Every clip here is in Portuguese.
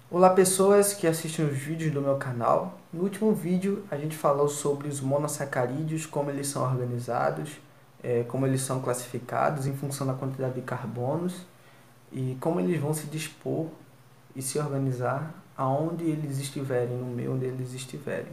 Olá pessoas que assistem os vídeos do meu canal. No último vídeo a gente falou sobre os monossacarídeos, como eles são organizados, como eles são classificados em função da quantidade de carbonos e como eles vão se dispor e se organizar aonde eles estiverem, no meio onde eles estiverem.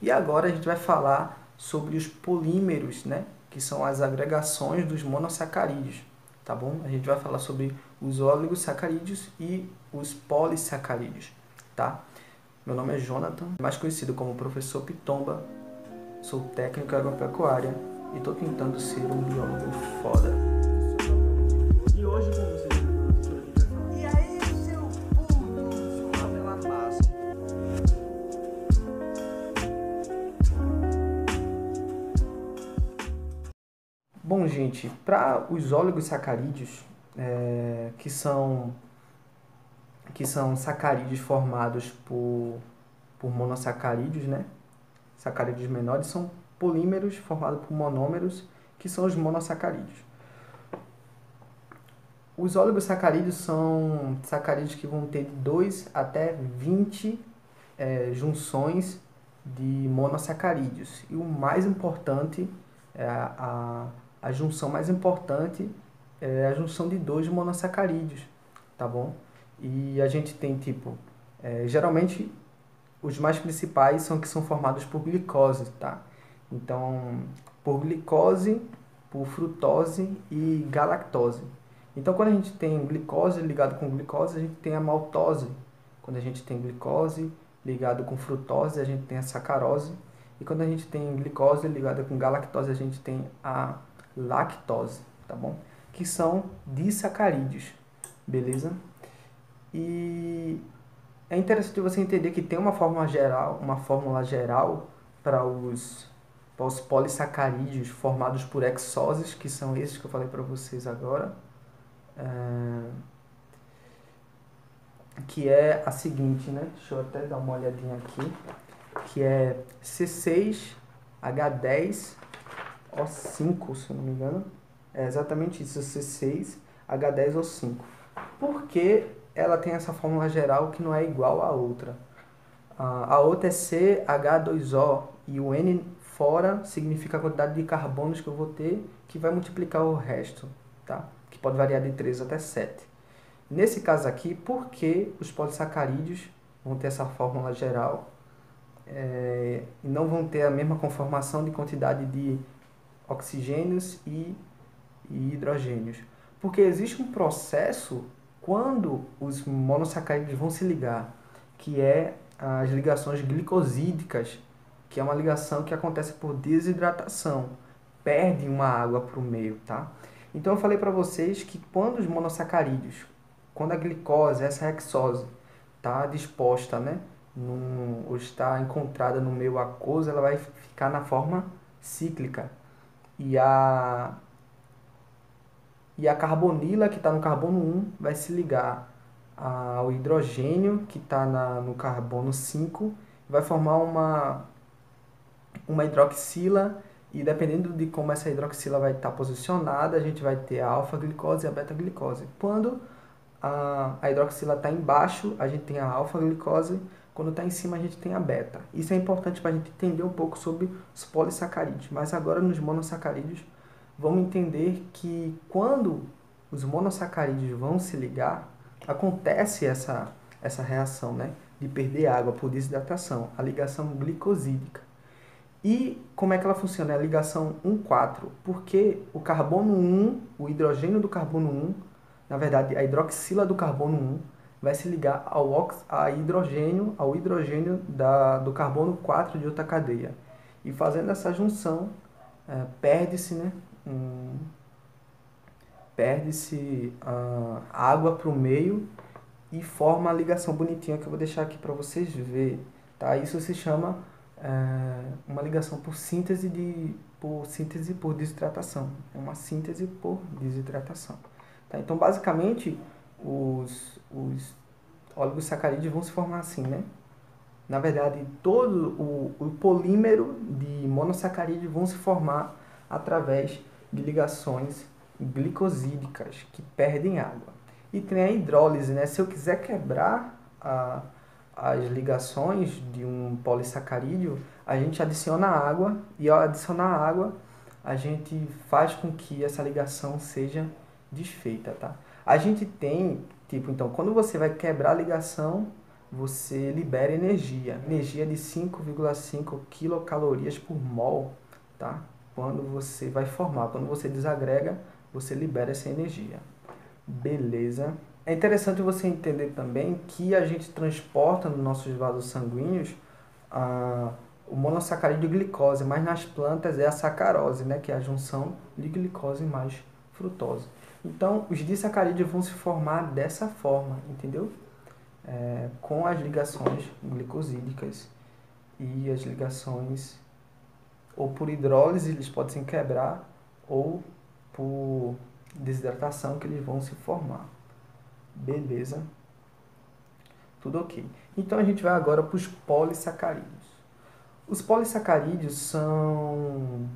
E agora a gente vai falar sobre os polímeros, né, que são as agregações dos monossacarídeos, tá bom? A gente vai falar sobre os oligosacarídeos e os polissacarídeos, tá? Meu nome é Jonathan, mais conhecido como Professor Pitomba, sou técnico em agropecuária e estou tentando ser um biólogo foda. E hoje com vocês, professor, a gente vai falar. E aí, seu puto, pela massa. Bom, gente, para os oligosacarídeos, que são sacarídeos formados por monossacarídeos, né? Sacarídeos menores são polímeros formados por monômeros, que são os monossacarídeos. Os oligosacarídeos são sacarídeos que vão ter de 2 até 20 junções de monossacarídeos. E o mais importante, a junção mais importante é a junção de 2 monossacarídeos, tá bom? E a gente tem geralmente os mais principais são que são formados por glicose, tá? Então, por glicose, por frutose e galactose. Então, quando a gente tem glicose ligado com glicose, a gente tem a maltose. Quando a gente tem glicose ligado com frutose, a gente tem a sacarose. E quando a gente tem glicose ligada com galactose, a gente tem a lactose, tá bom? Que são disacarídeos, beleza? E é interessante você entender que tem uma fórmula geral para os polissacarídeos formados por hexoses, que são esses que eu falei para vocês agora, que é a seguinte, né? Deixa eu até dar uma olhadinha aqui, que é C6H10O5, se eu não me engano. É exatamente isso, C6H10O5. Por que ela tem essa fórmula geral que não é igual à outra? A outra é CH2O e o N fora significa a quantidade de carbonos que eu vou ter, que vai multiplicar o resto, tá? Que pode variar de 3 até 7. Nesse caso aqui, por que os polissacarídeos vão ter essa fórmula geral e não vão ter a mesma conformação de quantidade de oxigênios e hidrogênios? Porque existe um processo quando os monossacarídeos vão se ligar, que é as ligações glicosídicas, que é uma ligação que acontece por desidratação, perde uma água para o meio, tá? Então eu falei para vocês que quando os monossacarídeos, quando a glicose, essa hexose, está disposta, né, ou está encontrada no meio aquoso, ela vai ficar na forma cíclica. E a carbonila, que está no carbono 1, vai se ligar ao hidrogênio, que está no carbono 5, vai formar uma hidroxila, e dependendo de como essa hidroxila vai estar posicionada, a gente vai ter a alfa-glicose e a beta-glicose. Quando a hidroxila está embaixo, a gente tem a alfa-glicose, quando está em cima, a gente tem a beta. Isso é importante para a gente entender um pouco sobre os polissacarídeos, mas agora nos monossacarídeos, vamos entender que quando os monossacarídeos vão se ligar, acontece essa reação, né, de perder água por desidratação, a ligação glicosídica. E como é que ela funciona? É a ligação 1,4, porque o carbono 1, o hidrogênio do carbono 1, na verdade a hidroxila do carbono 1, vai se ligar ao hidrogênio do carbono 4 de outra cadeia. E fazendo essa junção, perde-se, né, água para o meio e forma a ligação bonitinha que eu vou deixar aqui para vocês verem, tá? Isso se chama uma ligação por síntese por desidratação. É uma síntese por desidratação, tá? Então, basicamente, os oligosacarídeos vão se formar assim, né? Na verdade, todo o polímero de monossacarídeos vão se formar através de ligações glicosídicas que perdem água. E tem a hidrólise, né? Se eu quiser quebrar as ligações de um polissacarídeo, a gente adiciona água e ao adicionar água, a gente faz com que essa ligação seja desfeita, tá? A gente tem, tipo, então, quando você vai quebrar a ligação, você libera energia de 5,5 quilocalorias por mol, tá? Quando você vai formar, quando você desagrega, você libera essa energia. Beleza? É interessante você entender também que a gente transporta nos nossos vasos sanguíneos o monossacarídeo e glicose, mas nas plantas é a sacarose, né, que é a junção de glicose mais frutose. Então, os disacarídeos vão se formar dessa forma, entendeu? Com as ligações glicosídicas e as ligações, ou por hidrólise, eles podem se quebrar, ou por desidratação que eles vão se formar. Beleza? Tudo ok. Então a gente vai agora para os polissacarídeos. Os polissacarídeos são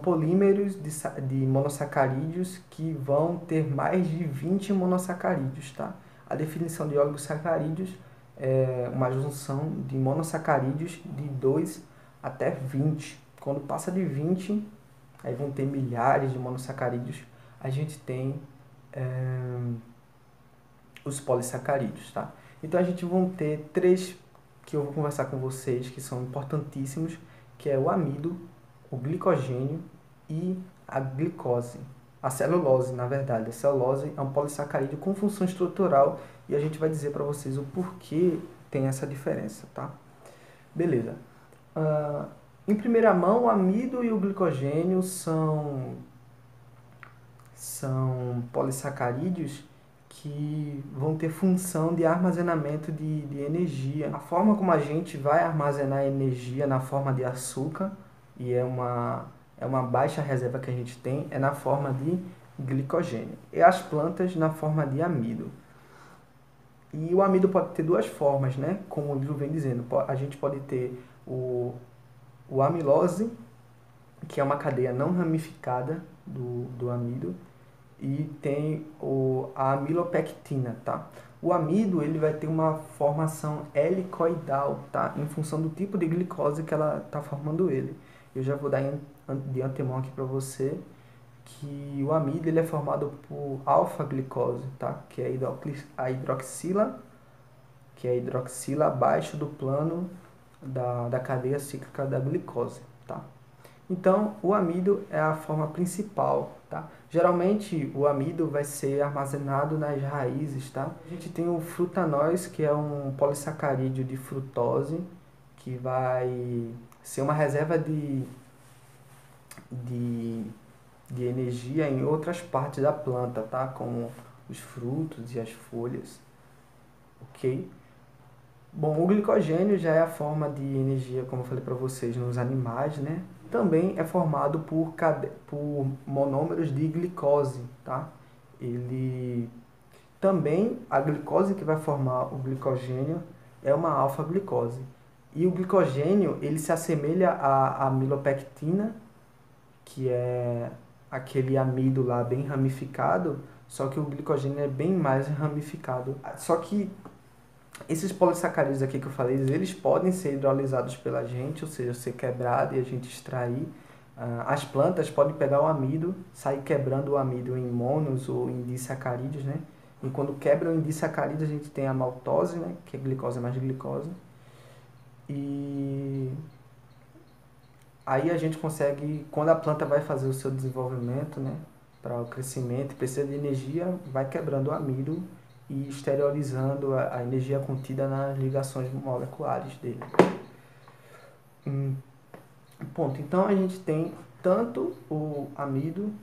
polímeros de monossacarídeos que vão ter mais de 20 monossacarídeos, tá? A definição de oligosacarídeos é uma junção de monossacarídeos de 2 até 20. Quando passa de 20, aí vão ter milhares de monossacarídeos. A gente tem os polissacarídeos, tá? Então a gente vai ter 3 que eu vou conversar com vocês que são importantíssimos, que é o amido, o glicogênio e a glicose. A celulose, na verdade. A celulose é um polissacarídeo com função estrutural e a gente vai dizer para vocês o porquê tem essa diferença, tá? Beleza. Em primeira mão, o amido e o glicogênio são polissacarídeos que vão ter função de armazenamento de energia. A forma como a gente vai armazenar energia na forma de açúcar, e é uma baixa reserva que a gente tem, é na forma de glicogênio. E as plantas na forma de amido. E o amido pode ter 2 formas, né? Como o livro vem dizendo. A gente pode ter o amilose, que é uma cadeia não ramificada do amido, e tem a amilopectina, tá? O amido, ele vai ter uma formação helicoidal, tá? Em função do tipo de glicose que ela está formando ele. Eu já vou dar de antemão aqui para você que o amido ele é formado por alfa-glicose, tá? Que é a hidroxila, abaixo do plano da cadeia cíclica da glicose, tá? Então, o amido é a forma principal, tá? Geralmente, o amido vai ser armazenado nas raízes, tá? A gente tem o frutanós, que é um polissacarídeo de frutose, que vai ser uma reserva de energia em outras partes da planta, tá? Como os frutos e as folhas, ok? Bom, o glicogênio já é a forma de energia, como eu falei para vocês, nos animais, né? Também é formado por monômeros de glicose, tá? Também a glicose que vai formar o glicogênio é uma alfa-glicose. E o glicogênio, ele se assemelha à amilopectina, que é aquele amido lá bem ramificado, só que o glicogênio é bem mais ramificado. Só que esses polissacarídeos aqui que eu falei, eles podem ser hidrolisados pela gente, ou seja, ser quebrado e a gente extrair. As plantas podem pegar o amido, sair quebrando o amido em monos ou em disacarídeos, né? E quando quebram em disacarídeos, a gente tem a maltose, né? Que é glicose mais glicose. E aí a gente consegue, quando a planta vai fazer o seu desenvolvimento, né? Para o crescimento, precisa de energia, vai quebrando o amido e esterilizando a energia contida nas ligações moleculares dele. Ponto. Então a gente tem tanto o amido,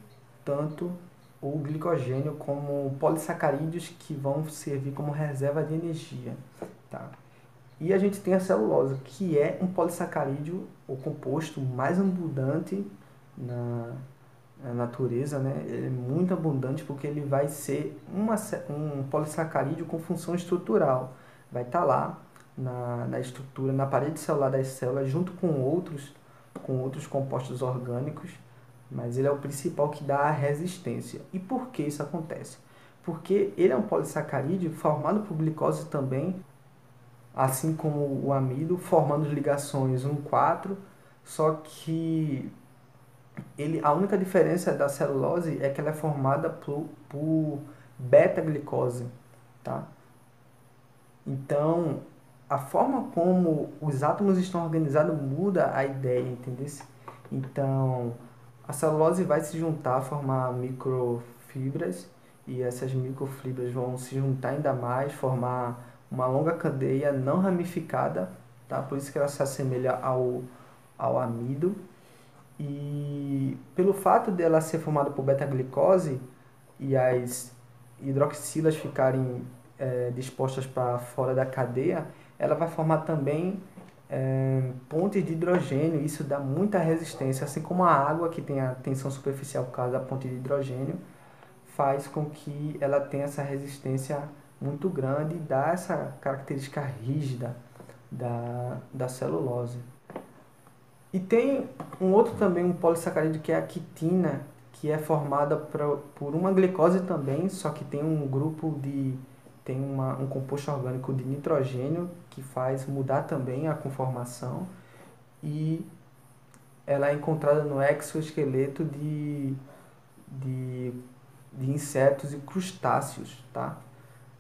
tanto o glicogênio como polissacarídeos que vão servir como reserva de energia, tá? E a gente tem a celulose, que é um polissacarídeo, o composto mais abundante na natureza, né? Ele é muito abundante porque ele vai ser um polissacarídeo com função estrutural. Vai estar lá na estrutura, na parede celular das células, junto com outros compostos orgânicos, mas ele é o principal que dá a resistência. E por que isso acontece? porque ele é um polissacarídeo formado por glicose também, assim como o amido, formando ligações 1,4, só que a única diferença da celulose é que ela é formada por beta-glicose, tá? Então, a forma como os átomos estão organizados muda a ideia, entendeu? Então, a celulose vai se juntar, formar microfibras, e essas microfibras vão se juntar ainda mais, formar uma longa cadeia não ramificada, tá? Por isso que ela se assemelha ao amido. E pelo fato dela ser formada por beta-glicose e as hidroxilas ficarem dispostas para fora da cadeia, ela vai formar também pontes de hidrogênio. Isso dá muita resistência, assim como a água, que tem a tensão superficial por causa da ponte de hidrogênio, faz com que ela tenha essa resistência muito grande e dá essa característica rígida da celulose. E tem um outro também, um polissacarídeo, que é a quitina, que é formada por uma glicose também, só que tem um grupo tem um composto orgânico de nitrogênio que faz mudar também a conformação, e ela é encontrada no exoesqueleto de insetos e crustáceos, tá?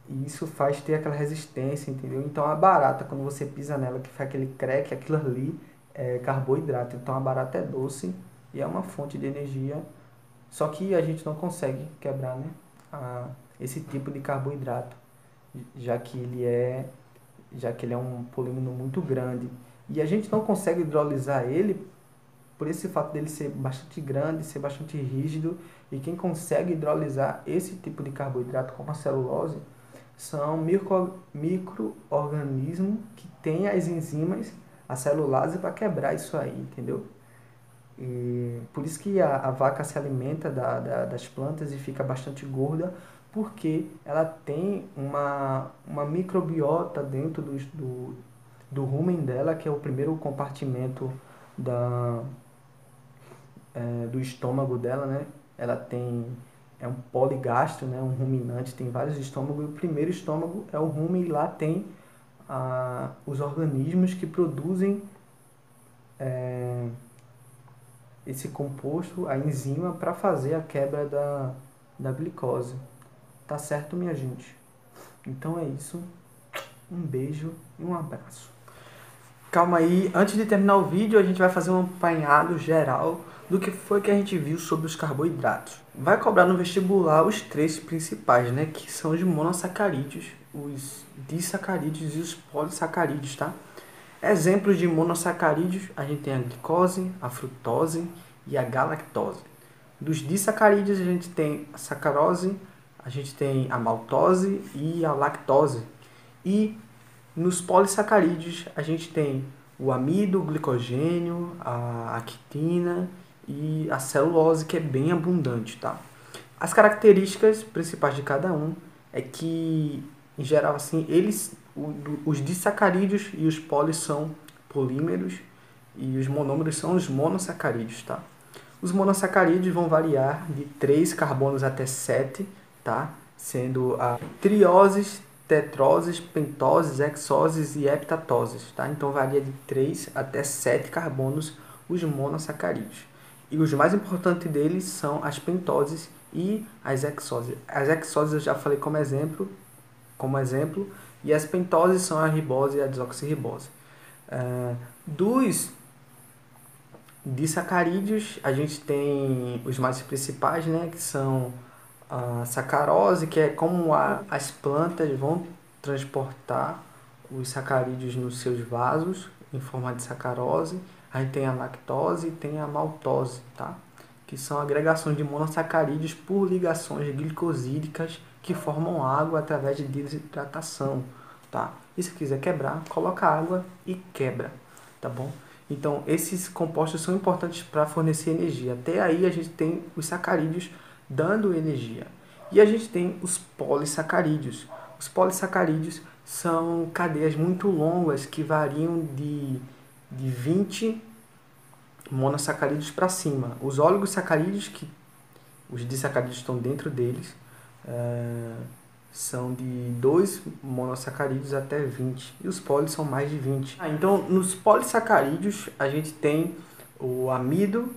E isso faz ter aquela resistência, entendeu? Então a barata, quando você pisa nela, que faz aquele crack, aquilo ali é carboidrato. Então a barata é doce e é uma fonte de energia, só que a gente não consegue quebrar, né, esse tipo de carboidrato, já que ele é um polímero muito grande. E a gente não consegue hidrolisar ele por esse fato dele ser bastante grande, ser bastante rígido, e quem consegue hidrolisar esse tipo de carboidrato, como a celulose, são micro-organismos que têm as enzimas, a celulase, para quebrar isso aí, entendeu? E por isso que a vaca se alimenta das plantas e fica bastante gorda, porque ela tem uma microbiota dentro do rumen dela, que é o primeiro compartimento do estômago dela, né? Ela é um poligastro, né? Um ruminante, tem vários estômagos, e o primeiro estômago é o rumen, e lá tem os organismos que produzem esse composto, a enzima, para fazer a quebra da glicose. Tá certo, minha gente? Então é isso. Um beijo e um abraço. Calma aí, antes de terminar o vídeo, a gente vai fazer um apanhado geral do que foi que a gente viu sobre os carboidratos. Vai cobrar no vestibular os três principais, né? Que são os monossacarídeos, os disacarídeos e os polissacarídeos, tá? Exemplos de monossacarídeos, a gente tem a glicose, a frutose e a galactose. Dos disacarídeos, a gente tem a sacarose, a gente tem a maltose e a lactose. E nos polissacarídeos, a gente tem o amido, o glicogênio, a quitina e a celulose, que é bem abundante, tá? As características principais de cada um é que, em geral, assim, os disacarídeos e os polis são polímeros e os monômeros são os monossacarídeos, tá? Os monossacarídeos vão variar de 3 carbonos até 7, tá? Sendo a trioses, tetroses, pentoses, hexoses e heptatoses, tá? Então varia de 3 até 7 carbonos os monossacarídeos. E os mais importantes deles são as pentoses e as hexoses. As hexoses eu já falei como exemplo, e as pentoses são a ribose e a desoxirribose. Dos disacarídeos, a gente tem os mais principais, né, que são a sacarose, que é como as plantas vão transportar os sacarídeos nos seus vasos em forma de sacarose. A gente tem a lactose e tem a maltose, tá? Que são agregações de monossacarídeos por ligações glicosídicas que formam água através de desidratação, tá? E se quiser quebrar, coloca água e quebra, tá bom? Então, esses compostos são importantes para fornecer energia. Até aí a gente tem os sacarídeos dando energia. E a gente tem os polissacarídeos. Os polissacarídeos são cadeias muito longas que variam de 20 monossacarídeos para cima. Os oligosacarídeos, que os disacarídeos estão dentro deles, são de 2 monossacarídeos até 20, e os polis são mais de 20. Então, nos polissacarídeos, a gente tem o amido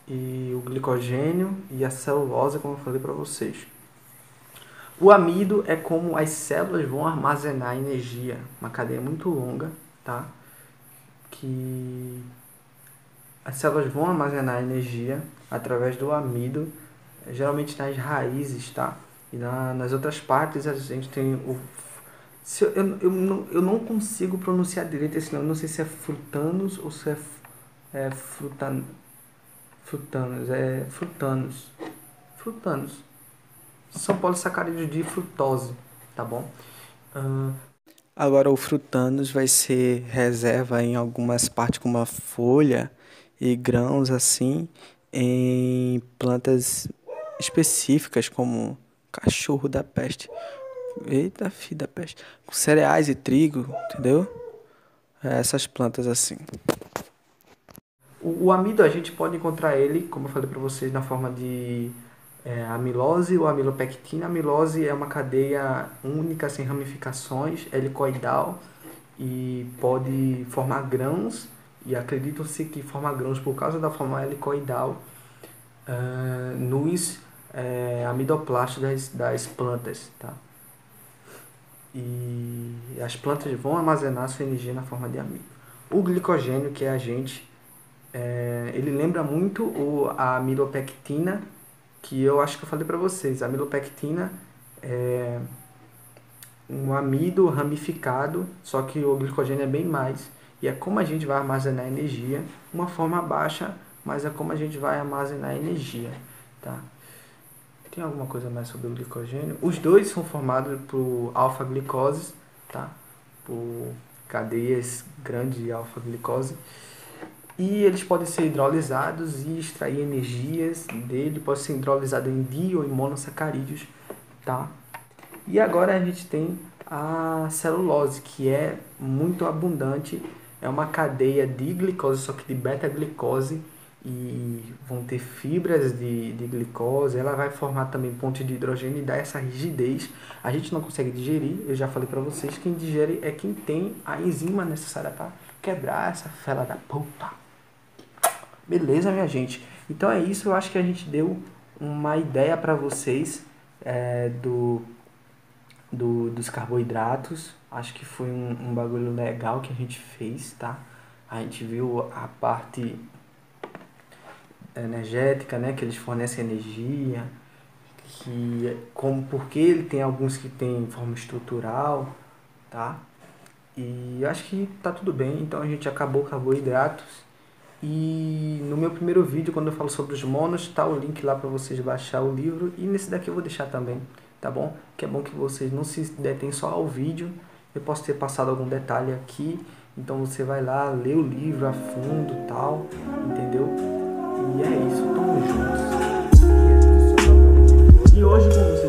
e o glicogênio e a celulose, como eu falei para vocês. O amido é como as células vão armazenar energia, uma cadeia muito longa, tá? Que as células vão armazenar energia através do amido, geralmente nas raízes, tá? E nas outras partes a gente tem o... Eu não consigo pronunciar direito esse nome, não sei se é frutanos ou se é frutanos. São polissacarídeos de frutose, tá bom? Agora o frutanos vai ser reserva em algumas partes como a folha e grãos assim, em plantas específicas como cachorro da peste. Eita, filho da peste. Com cereais e trigo, entendeu? Essas plantas assim. O amido a gente pode encontrar ele, como eu falei para vocês, na forma de amilose ou amilopectina. A amilose é uma cadeia única, sem ramificações, helicoidal, e pode formar grãos, e acredita-se que forma grãos por causa da forma helicoidal nos amidoplastos das plantas, tá? E as plantas vão armazenar sua energia na forma de amido. O glicogênio, que é agente, ele lembra muito a amilopectina, que eu acho que eu falei para vocês. A amilopectina é um amido ramificado, só que o glicogênio é bem mais. E é como a gente vai armazenar energia, uma forma baixa, mas é como a gente vai armazenar energia, tá? Tem alguma coisa mais sobre o glicogênio? Os dois são formados por alfa-glicose, tá? Por cadeias grandes de alfa-glicose. E eles podem ser hidrolisados e extrair energias dele. Pode ser hidrolisado em di ou em monossacarídeos, tá? E agora a gente tem a celulose, que é muito abundante. É uma cadeia de glicose, só que de beta-glicose. E vão ter fibras de glicose. Ela vai formar também pontos de hidrogênio e dar essa rigidez. A gente não consegue digerir. Eu já falei para vocês, quem digere é quem tem a enzima necessária para quebrar essa fela da puta. Beleza, minha gente? Então é isso. Eu acho que a gente deu uma ideia para vocês dos carboidratos. Acho que foi um bagulho legal que a gente fez, tá? A gente viu a parte energética, né? Que eles fornecem energia, porque ele tem alguns que tem forma estrutural, tá? E acho que tá tudo bem. Então a gente acabou carboidratos. E no meu primeiro vídeo, quando eu falo sobre os monos, tá o link lá para vocês baixar o livro. E nesse daqui eu vou deixar também, tá bom? Que é bom que vocês não se detêm só ao vídeo. Eu posso ter passado algum detalhe aqui. Então você vai lá, lê o livro a fundo e tal, entendeu? E é isso, tamo juntos. E hoje, como você